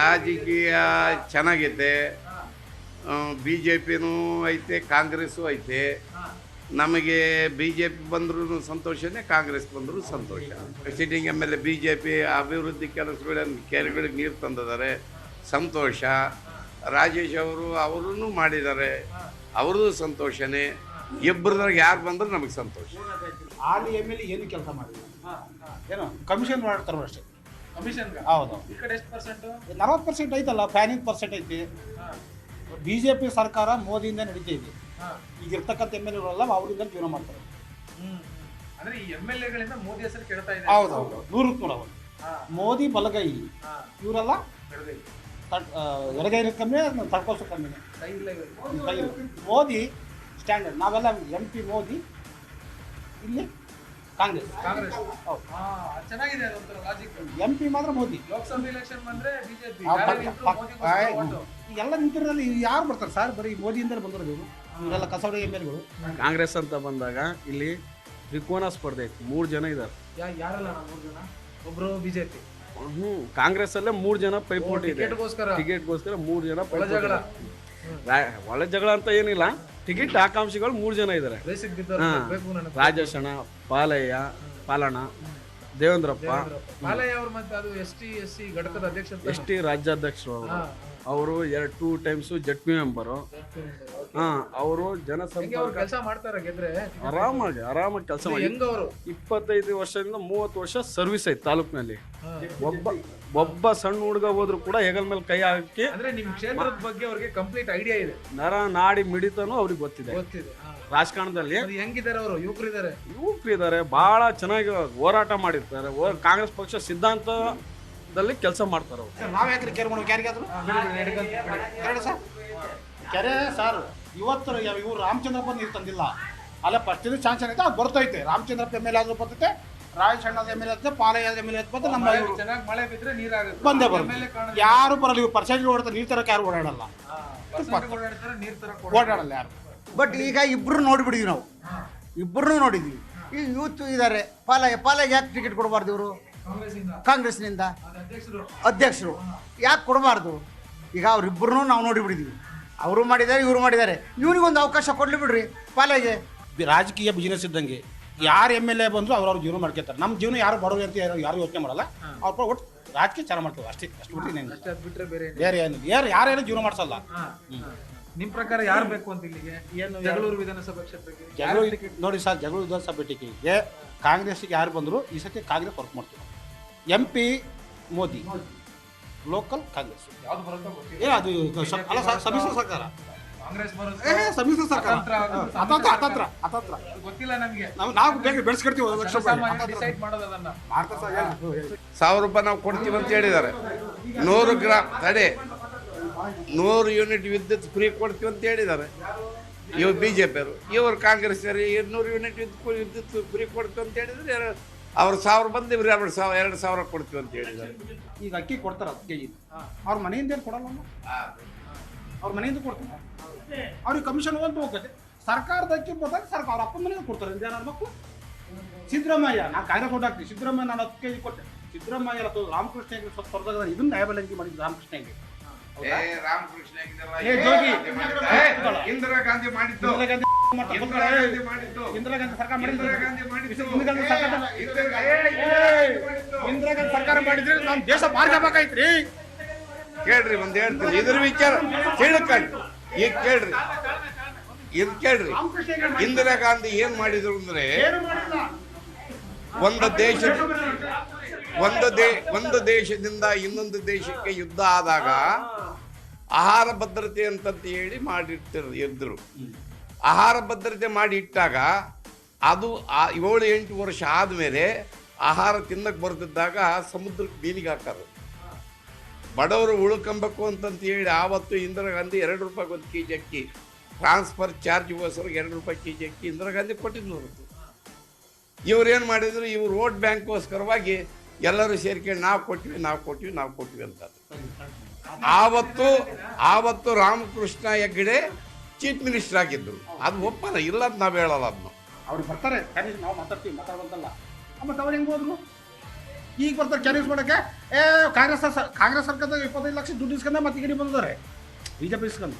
ರಾಜಕೀಯ ಚೆನ್ನಾಗೈತೆ. B J ಪಿನೂ ಐತೆ, ಕಾಂಗ್ರೆಸ್ಸು ಐತೆ. ನಮಗೆ ಬಿ ಜೆ ಪಿ ಬಂದ್ರೂ ಸಂತೋಷನೇ, ಕಾಂಗ್ರೆಸ್ ಬಂದರೂ ಸಂತೋಷ. Sitting M L A B J P ಅಭಿವೃದ್ಧಿ ಕೆಲಸಗಳನ್ನು ಕೆರೆಗಳಿಗೆ ನೀರು ತಂದಿದ್ದಾರೆ, ಸಂತೋಷ. ರಾಜೇಶ್ ಅವರೂ ಮಾಡಿದ್ದಾರೆ, ಅವ್ರದ್ದು ಸಂತೋಷನೇ. ಇಬ್ಬರದಾಗ ಯಾರು ಬಂದರೂ ನಮಗೆ ಸಂತೋಷ. ಹಾಲಿ ಎಮ್ ಎಲ್ ಎ ಏನು ಕೆಲಸ ಮಾಡಿಲ್ಲ, ಏನೋ ಕಮಿಷನ್ ಮಾಡ್ತಾರೆ ಅಷ್ಟೇ. ಕಮಿಷನ್ ಹೌದು. ಈ ಕಡೆ ಎಷ್ಟು ಪರ್ಸೆಂಟ್? 40% ಐತಲ್ಲ, ಪ್ಯಾನಿಂಗ್ ಪರ್ಸೆಂಟ್ ಐತಿ. ಬಿ ಜೆ ಪಿ ಸರ್ಕಾರ ಮೋದಿಯಿಂದ ನಡೀತಾ ಇದೆ. ಈಗ ಇರ್ತಕ್ಕಂಥ ಎಮ್ ಎಲ್ ಎಗಳೆಲ್ಲ ಅವರಿಂದ ಜೀವನ ಮಾಡ್ತಾರೆ. ಅಂದ್ರೆ ಈ ಎಮ್ ಎಲ್ ಎಗಳಿಂದ ಮೋದಿ ಹೆಸರು ಕೆಡ್ತಾ ಇದೆ. ಹೌದೌದು, 100 ನೋಡವರು. ಮೋದಿ ಬಲಗೈ, ಇವರೆಲ್ಲ ಎಡಗೈ ಕಮ್ಮಿ, ತಡ್ಕೋಸು ಕಮ್ಮಿನೇ. ಮೋದಿ ಸ್ಟ್ಯಾಂಡರ್ಡ್. ನಾವೆಲ್ಲ ಎಂ ಪಿ ಮೋದಿ, ಇಲ್ಲಿ ಕಾಂಗ್ರೆಸ್. ಹೌದು, ಚೆನ್ನಾಗಿದೆ ಅದೊಂಥರ ಲಾಜಿಕ್. ಎಂ ಪಿ ಮಾತ್ರ ಮೋದಿ. ಲೋಕಸಭೆ ಎಲೆಕ್ಷನ್ ಬಂದ್ರೆ ಬಿಜೆಪಿ ಎಲ್ಲ ನಿಂತಿರೋದ್ರಲ್ಲಿ ಯಾರು ಬರ್ತಾರೆ ಸರ್? ಬರೀ ಮೋದಿಯಿಂದಲೇ ಬಂದಿರೋದು ಇವರು. ಇವರೆಲ್ಲ ಕಸಬಡಿ ಎಮ್ ಎಲ್ಗಳು. ಕಾಂಗ್ರೆಸ್ ಅಂತ ಬಂದಾಗ ಇಲ್ಲಿ ತ್ರಿಕೋನ ಸ್ಪರ್ಧೆ ಐತಿ, 3 ಜನ ಇದ್ದಾರೆ. ಯಾರಲ್ಲ 3 ಜನ? ಒಬ್ರು ಬಿಜೆಪಿ. ಕಾಂಗ್ರೆಸ್ ಅಲ್ಲೇ 3 ಜನ ಪೈಪೋಟಿ ಇದೆ. ಟಿಕೆಟ್ಗೋಸ್ಕರ 3 ಜನ ಒಳ ಜಗಳ ಅಂತ ಏನಿಲ್ಲ, ಟಿಕೆಟ್ ಆಕಾಂಕ್ಷಿಗಳು 3 ಜನ ಇದ್ದಾರೆ. ರಾಜೇಶ್ ಅಣ್ಣ, ಪಾಲಣ್ಣ, ದೇವೇಂದ್ರಪ್ಪ. ಪಾಲಯ್ಯ ಅವರು ಮತ್ತೆ ಅದು ST/SC ಘಟಕದ ಅಧ್ಯಕ್ಷ, ST ರಾಜ್ಯಾಧ್ಯಕ್ಷರು. ಅವರು 2 ಟೈಮ್ಸ್ ಜಡ್ಪಿ ಮೆಂಬರು. ಅವರು ಜನಸಂಖ್ಯೆ ಕೆಲಸ ಮಾಡ್ತಾರೆ, ಗೆದ್ರೆ ಆರಾಮಾಗಿ ಕೆಲಸ ಮಾಡಿ. 25 ವರ್ಷದಿಂದ 30 ವರ್ಷ ಸರ್ವಿಸ್ ಐತಿ ತಾಲೂಕಿನಲ್ಲಿ. ಒಬ್ಬ ಸಣ್ಣ ಹುಡುಗ ಹೋದ್ರು ಕೂಡ ಹೆಗಲ್ ಮೇಲೆ ಕೈ ಹಾಕಿ. ಅಂದ್ರೆ ನಿಮ್ ಕ್ಷೇತ್ರದ ಬಗ್ಗೆ ಅವ್ರಿಗೆ ಕಂಪ್ಲೀಟ್ ಐಡಿಯಾ ಇದೆ. ನಾಡಿ ಮಿಡಿತನೂ ಅವ್ರಿಗೆ ಗೊತ್ತಿದೆ. ರಾಜಕಾರಣದಲ್ಲಿ ಹೆಂಗಿದ್ದಾರೆ ಅವರು? ಯುವಕರಿದ್ದಾರೆ, ಬಹಳ ಚೆನ್ನಾಗಿ ಹೋರಾಟ ಮಾಡಿರ್ತಾರೆ. ಕಾಂಗ್ರೆಸ್ ಪಕ್ಷ ಸಿದ್ಧಾಂತದಲ್ಲಿ ಕೆಲಸ ಮಾಡ್ತಾರೆ ಅವರು. ನಾವ್ ಯಾಕ್ರಿ ಕೇರ್ ಮಾಡ್ಬೇಕು? ಯಾರಿಗಾದ್ರು ಕೆರೆ ಸರ್, ಇವತ್ತು ಇವ್ರು ರಾಮಚಂದ್ರಪ್ಪ ನೀರು ತಂದಿಲ್ಲ. ಅಲ್ಲ, ಫಸ್ಟ್ ಚಾನ್ಸನ್ ಐತೆ, ಅದು ಬರ್ತೈತೆ. ರಾಮಚಂದ್ರಪ್ಪ ಎಮ್ ಎಲ್ ಎ ಆದ್ರೂ ಬರ್ತೈತೆ, ರಾಜೇಶಣ್ಣದ M L A Palayya M L A ಬಂದು ನಮ್ಮ ಚೆನ್ನಾಗಿ ಮಳೆ ಬಿದ್ರೆ ನೀರಾಗುತ್ತೆ, ಬಂದೇ ಬರುತ್ತೆ. ಯಾರು ಬರಲ್ಲ. ಇವ್ರು ಪರ್ಸೆಂಟ್ ಓಡ್ತಾರೆ, ನೀರ್ ತರಕ್ಕೆ ಯಾರು ಓಡಾಡಲ್ಲ, ಓಡಾಡಲ್ಲ ಯಾರು. ಬಟ್ ಈಗ ಇಬ್ರು ನೋಡಿಬಿಡಿದ್ವಿ ನಾವು, ಇಬ್ಬರನ್ನೂ ನೋಡಿದ್ವಿ. ಈಗ ಯೂತ್ ಇದ್ದಾರೆ. ಪಾಲಯ್ಯ ಯಾಕೆ ಟಿಕೆಟ್ ಕೊಡಬಾರ್ದು? ಇವರು ಕಾಂಗ್ರೆಸ್ನಿಂದ ಅಧ್ಯಕ್ಷರು, ಯಾಕೆ ಕೊಡಬಾರ್ದು? ಈಗ ಅವ್ರಿಬ್ಬರನ್ನೂ ನಾವು ನೋಡಿಬಿಡಿದ್ವಿ. ಅವರು ಮಾಡಿದ್ದಾರೆ, ಇವರು ಮಾಡಿದ್ದಾರೆ. ಇವನಿಗೊಂದು ಅವಕಾಶ ಕೊಡ್ಲಿ ಬಿಡ್ರಿ ಪಾಲಯ್ಯಗೆ. ರಾಜಕೀಯ ಬಿಸ್ನೆಸ್ ಇದ್ದಂಗೆ ಯಾರು ಎಮ್ ಎಲ್ ಎ ಬಂದ್ರು ಅವ್ರವ್ರ ಜೀವನ ಮಾಡ್ಕೊತಾರೆ. ನಮ್ಮ ಜೀವನ ಯಾರು ಬಡವರು ಅಂತ ಯಾರು ಯೋಚನೆ ಮಾಡಲ್ಲ. ಅವ್ರ ಒಟ್ಟು ರಾಜಕೀಯ ಚೆನ್ನಾಗಿ ಮಾಡ್ತೀವಿ ಅಷ್ಟೇ. ಅಷ್ಟು ಬಿಟ್ಟರೆ ಬೇರೆ ಏನು ಯಾರೇನು ಜೀವನ ಮಾಡಿಸಲ್ಲ. ನಿಮ್ ಪ್ರಕಾರ ಯಾರು ಬೇಕು ಅಂತ ಇಲ್ಲಿಗೆ? ಏನು ಜಗಳೂರು ವಿಧಾನಸಭಾ ಕ್ಷೇತ್ರಕ್ಕೆ ನೋಡಿ ಸರ್, ಜಗಳೂರು ವಿಧಾನಸಭಾ ಟಿಕೆಟ್ಗೆ ಕಾಂಗ್ರೆಸ್ಗೆ ಯಾರು ಬಂದ್ರು ಈ ಸತಿ ಕಾಂಗ್ರೆಸ್ ವರ್ಕ್ ಮಾಡ್ತೀವಿ. M P Modi, local Congress. ಯಾವ್ದು ಬರುತ್ತೋ ಗೊತ್ತಿಲ್ಲ. ಅದು ಅಲ್ಲ ಸರ್, ಸಮ್ಮಿಶ್ರ ಸರ್ಕಾರ. ಕಾಂಗ್ರೆಸ್ ಬರುತ್ತೆ, ಸಮ್ಮಿಶ್ರ ಸರ್ಕಾರ ಅತಂತ್ರ ಗೊತ್ತಿಲ್ಲ ನಮ್ಗೆ. ನಾವು ಬೇಗ ಬೆಳೆಸ್ಕೊಡ್ತೀವಿ. ಡಿಸೈಡ್ ಮಾಡೋದನ್ನ 1000 ರೂಪಾಯಿ ನಾವು ಕೊಡ್ತೀವಿ ಅಂತ ಹೇಳಿದ್ದಾರೆ. 100 ಗ್ರಾಮ್ 100 ಯೂನಿಟ್ ವಿದ್ಯುತ್ ಫ್ರೀ ಕೊಡ್ತೀವಿ ಅಂತ ಹೇಳಿದ್ದಾರೆ ಇವ್ರು ಬಿ ಜೆ ಪಿಯವರು. ಇವರು ಕಾಂಗ್ರೆಸ್ 200 ಯೂನಿಟ್ ವಿದ್ಯುತ್ ಫ್ರೀ ಕೊಡ್ತೀವಿ ಅಂತ ಹೇಳಿದ್ರೆ ಅವ್ರು 1000 ಬಂದು ಇವ್ರು 2,000 ಕೊಡ್ತೀವಿ ಅಂತ ಹೇಳಿದ್ದಾರೆ. ಈಗ ಅಕ್ಕಿ ಕೊಡ್ತಾರೆ 10 ಕೆಜಿ. ಅವ್ರ ಮನೆಯಿಂದ ಏನು ಕೊಡಲ್ಲ, ಅವ್ರ ಮನೆಯಿಂದ ಕೊಡ್ತಾರೆ. ಅವ್ರಿಗೆ ಕಮಿಷನ್ ಅಂತ ಹೋಗುತ್ತೆ. ಸರ್ಕಾರದ ಅಕ್ಕಿ ಬರ್ತಾರೆ, ಸರ್ಕಾರ ಅವ್ರ ಅಪ್ಪನ ಮನೆಯಿಂದ ಕೊಡ್ತಾರೆ. ಜನ ಮಕ್ಕಳು ಸಿದ್ದರಾಮಯ್ಯ, ನಾನು ಕಾಂಗ್ರೆಸ್ ಓಟ್ ಹಾಕ್ತೀನಿ. ಸಿದ್ದರಾಮಯ್ಯ ನಾನು 10 ಕೆಜಿ ಕೊಟ್ಟೆ. ಸಿದ್ದರಾಮಯ್ಯ ರಾಮಕೃಷ್ಣ ಹೆಂಗೆ ಸ್ವಲ್ಪ ಸ್ವರ್ಗದ ಇದನ್ನ ನ್ಯಾಯಬೆಲೆಂಗಿ ಮಾಡಿದ್ದು ರಾಮಕೃಷ್ಣ ಹೆಂಗೆ. ಇಂದಿರಾ ಗಾಂಧಿ ಮಾಡಿದ್ದು, ಇಂದಿರಾ ಗಾಂಧಿ ಸರ್ಕಾರ ಮಾಡಿದ್ರೆ ನಮ್ಮ ದೇಶ ಮಾರ್ಗಬೇಕಾಯ್ತ್ರಿ. ಕೇಳ್ರಿ, ಒಂದ್ ಹೇಳ್ತೀನಿ ಇದ್ರ ವಿಚಾರ ತಿಳ್ಕೊಂಡ್ರಿ. ಈಗ ಕೇಳ್ರಿ, ಇದು ಕೇಳ್ರಿ. ಇಂದಿರಾ ಗಾಂಧಿ ಏನ್ ಮಾಡಿದ್ರು ಅಂದ್ರೆ, ಒಂದು ದೇಶದಿಂದ ಇನ್ನೊಂದು ದೇಶಕ್ಕೆ ಯುದ್ಧ ಆದಾಗ ಆಹಾರ ಭದ್ರತೆ ಅಂತಂತ ಹೇಳಿ ಇದ್ರು. ಆಹಾರ ಭದ್ರತೆ ಮಾಡಿ ಇಟ್ಟಾಗ ಅದು 7-8 ವರ್ಷ ಆದಮೇಲೆ ಆಹಾರ ತಿನ್ನಕ್ಕೆ ಬರ್ತಿದ್ದಾಗ ಸಮುದ್ರಕ್ಕೆ ಮೀನಿಗೆ ಹಾಕೋರು. ಬಡವರು ಉಳ್ಕೊಬೇಕು ಅಂತಂತ ಹೇಳಿ ಆವತ್ತು ಇಂದಿರಾ ಗಾಂಧಿ 2 ರೂಪಾಯಿಗೆ 1 ಕೆಜಿ ಅಕ್ಕಿ, ಟ್ರಾನ್ಸ್ಫರ್ ಚಾರ್ಜ್ಗೋಸ್ಕರ 2 ರೂಪಾಯಿ ಕೆಜಿ ಅಕ್ಕಿ ಇಂದಿರಾ ಗಾಂಧಿ ಕೊಟ್ಟಿದ್ದು. ಇವ್ರು ಏನು ಮಾಡಿದ್ರು, ಇವ್ರು ವೋಟ್ ಬ್ಯಾಂಕ್ಗೋಸ್ಕರವಾಗಿ ಎಲ್ಲರೂ ಸೇರ್ಕೊಂಡು ನಾವು ಕೊಟ್ಟಿವಿ ಅಂತ. ಆವತ್ತು ರಾಮಕೃಷ್ಣ ಹೆಗಡೆ ಚೀಫ್ ಮಿನಿಸ್ಟರ್ ಆಗಿದ್ದರು. ಅದು ಒಪ್ಪಲ್ಲ, ಇಲ್ಲ ಅಂತ ನಾವು ಹೇಳಲ್ಲ. ಅದನ್ನು ಅವ್ರು ಬರ್ತಾರೆ, ನಾವು ಮಾತಾಡ್ತೀವಿ, ಮಾತಾಡುವಂತಲ್ಲ. ಮತ್ತು ಅವ್ರು ಹೆಂಗೆ ಹೋದ್ರು? ಈಗ ಬರ್ತಾರೆ ಕ್ಯಾನ್ವಸ್ ಮಾಡೋಕ್ಕೆ ಕಾಂಗ್ರೆಸ್ ಸರ್ಕಾರದ 25 ಲಕ್ಷ ದುಡ್ಡು ಇಸ್ಕೊಂಡ ಮತ್ತೆ ಈಗ ಬಂದಿದ್ದಾರೆ ಬಿಜೆಪಿ ಇಸ್ಕೊಂಡು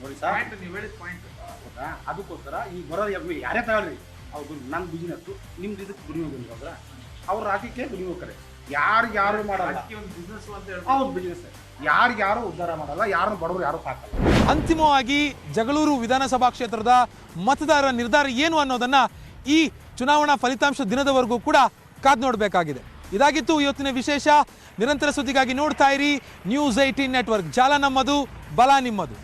ನೋಡಿ ಸರ್ ನೀವು ಹೇಳಿದ ಪಾಯಿಂಟ್ ಹೌದಾ ಅದಕ್ಕೋಸ್ಕರ ಈಗ ಬರೋ ಯಾರೇ ತಗೊಳ್ರಿ ಹೌದು ನನ್ನ ಬಿಸ್ನೆಸ್ಸು ನಿಮ್ದು ಇದಕ್ಕೆ ದುಡಿಮೆ ಬಂದಿರೋದ್ರ ಅವ್ರ ರಾಜ್ಯಕ್ಕೆ ದುಡಿಮೆ ಹೋಗ್ತಾರೆ ಯಾರು ಮಾಡಲ್ಲ ಒಂದು ಬಿಸ್ನೆಸ್ ಅಂತ ಹೇಳಿ ಹೌದು ಬಿಸ್ನೆಸ್ ಯಾರು ಉದ್ಧಾರ ಮಾಡಲ್ಲ ಯಾರು ಬಡವರು ಯಾರು ಸಾಕಲ್ಲ. ಅಂತಿಮವಾಗಿ ಜಗಳೂರು ವಿಧಾನಸಭಾ ಕ್ಷೇತ್ರದ ಮತದಾರರ ನಿರ್ಧಾರ ಏನು ಅನ್ನೋದನ್ನ ಈ ಚುನಾವಣಾ ಫಲಿತಾಂಶ ದಿನದವರೆಗೂ ಕೂಡ ಕಾದು ನೋಡಬೇಕಾಗಿದೆ. ಇದಾಗಿತ್ತು ಇವತ್ತಿನ ವಿಶೇಷ. ನಿರಂತರ ಸುದ್ದಿಗಾಗಿ ನೋಡ್ತಾ ಇರಿ News 18 ನೆಟ್ವರ್ಕ್. ಜಾಲ ನಮ್ಮದು, ಬಲ ನಿಮ್ಮದು.